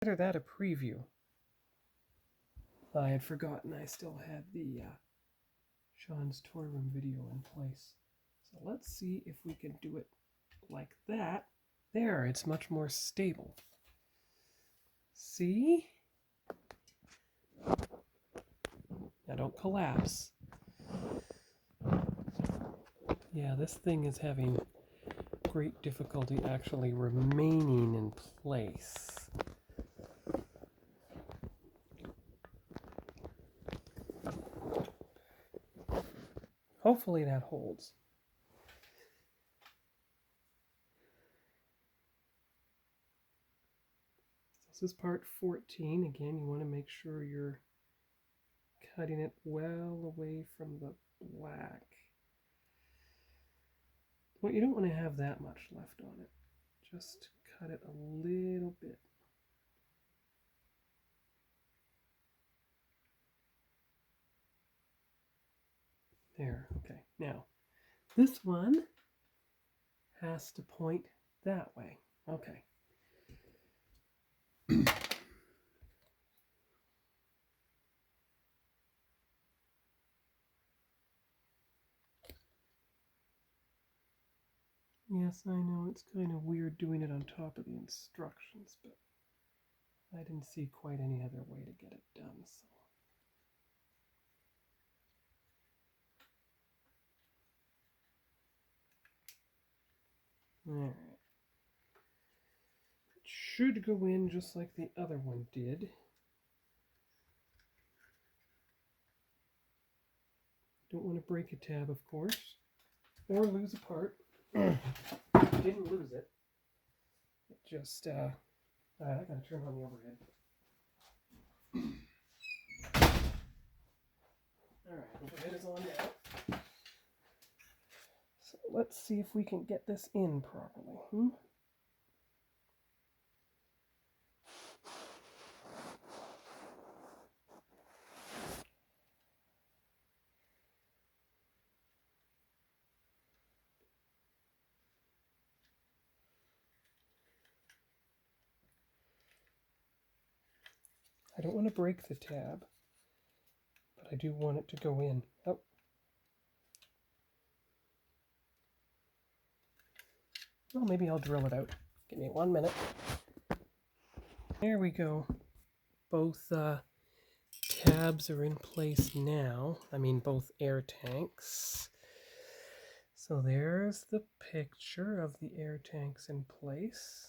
Consider that a preview. I had forgotten I still had the Sean's toy room video in place. So let's see if we can do it like that. There, it's much more stable. See? Now don't collapse. Yeah, this thing is having great difficulty actually remaining in place. Hopefully that holds. This is part 14. Again, you want to make sure you're cutting it well away from the black. Well, you don't want to have that much left on it. Just cut it a little bit. There, okay. Now, this one has to point that way. Okay. Yes, I know it's kind of weird doing it on top of the instructions, but I didn't see quite any other way to get it done, so. Alright. It should go in just like the other one did. Don't want to break a tab, of course, or lose a part. Didn't lose it. It just, I gotta turn on the overhead. Alright, overhead is on now. So let's see if we can get this in properly. I don't want to break the tab, but I do want it to go in. Oh. Well, maybe I'll drill it out. Give me 1 minute. There we go. Both tabs are in place now. I mean, both air tanks. So there's the picture of the air tanks in place.